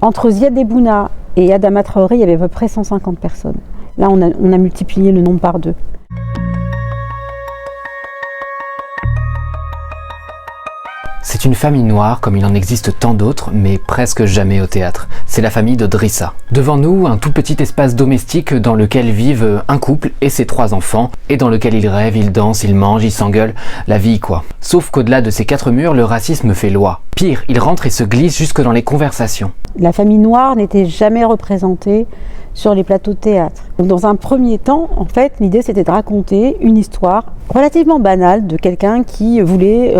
Entre Ziad Ebouna et Adama Traoré, il y avait à peu près 150 personnes. Là, on a multiplié le nombre par 2. C'est une famille noire comme il en existe tant d'autres, mais presque jamais au théâtre. C'est la famille de Drissa. Devant nous, un tout petit espace domestique dans lequel vivent un couple et ses 3 enfants, et dans lequel ils rêvent, ils dansent, ils mangent, ils s'engueulent, la vie quoi. Sauf qu'au-delà de ces 4 murs, le racisme fait loi. Pire, il rentre et se glisse jusque dans les conversations. La famille noire n'était jamais représentée sur les plateaux de théâtre. Donc dans un premier temps, en fait, l'idée c'était de raconter une histoire relativement banale de quelqu'un qui voulait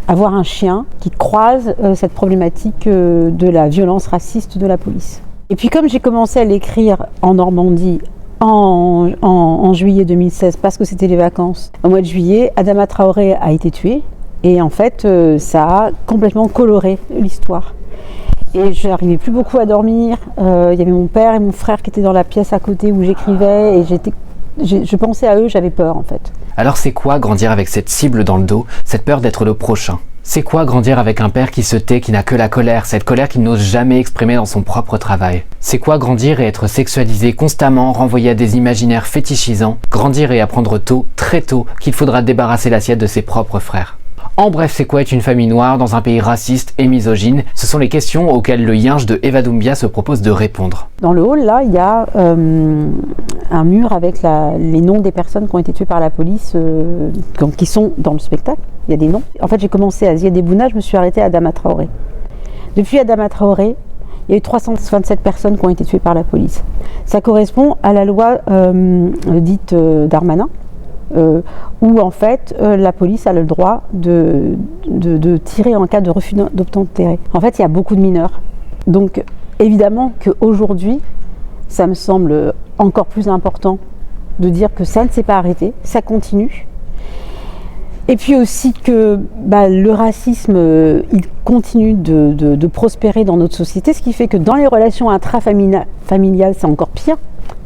avoir un chien qui croise cette problématique de la violence raciste de la police. Et puis comme j'ai commencé à l'écrire en Normandie en juillet 2016, parce que c'était les vacances, au mois de juillet, Adama Traoré a été tué et en fait ça a complètement coloré l'histoire. Et je n'arrivais plus beaucoup à dormir. Il y avait mon père et mon frère qui étaient dans la pièce à côté où j'écrivais et je pensais à eux, j'avais peur en fait. Alors c'est quoi grandir avec cette cible dans le dos, cette peur d'être le prochain? C'est quoi grandir avec un père qui se tait, qui n'a que la colère, cette colère qu'il n'ose jamais exprimer dans son propre travail? C'est quoi grandir et être sexualisé constamment, renvoyé à des imaginaires fétichisants? Grandir et apprendre tôt, très tôt, qu'il faudra débarrasser l'assiette de ses propres frères? En bref, c'est quoi être une famille noire dans un pays raciste et misogyne? Ce sont les questions auxquelles le Yinche de Eva Doumbia se propose de répondre. Dans le hall, là, il y a un mur avec les noms des personnes qui ont été tuées par la police, qui sont dans le spectacle. Il y a des noms. En fait, j'ai commencé à Ziad Ebouna, je me suis arrêtée à Adama Traoré. Depuis Adama Traoré, il y a eu 327 personnes qui ont été tuées par la police. Ça correspond à la loi dite Darmanin, où en fait la police a le droit de tirer en cas de refus d'obtempérer. En fait, il y a beaucoup de mineurs. Donc évidemment qu'aujourd'hui, ça me semble encore plus important de dire que ça ne s'est pas arrêté, ça continue. Et puis aussi que le racisme, il continue de prospérer dans notre société, ce qui fait que dans les relations intrafamiliales, c'est encore pire.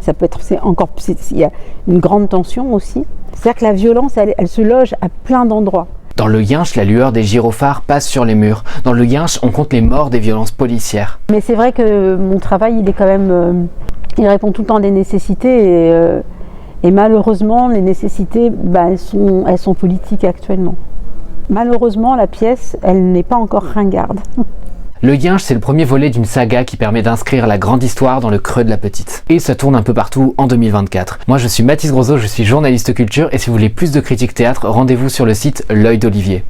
Il y a une grande tension aussi. C'est-à-dire que la violence, elle se loge à plein d'endroits. Dans le Yinche, la lueur des gyrophares passe sur les murs. Dans le Yinche, on compte les morts des violences policières. Mais c'est vrai que mon travail, il est quand même... il répond tout le temps à des nécessités et malheureusement, les nécessités, elles sont politiques actuellement. Malheureusement, la pièce, elle n'est pas encore ringarde. Le Yinche, c'est le premier volet d'une saga qui permet d'inscrire la grande histoire dans le creux de la petite. Et ça tourne un peu partout en 2024. Moi, je suis Mathis Grosso, je suis journaliste culture, et si vous voulez plus de critiques théâtre, rendez-vous sur le site L'Œil d'Olivier.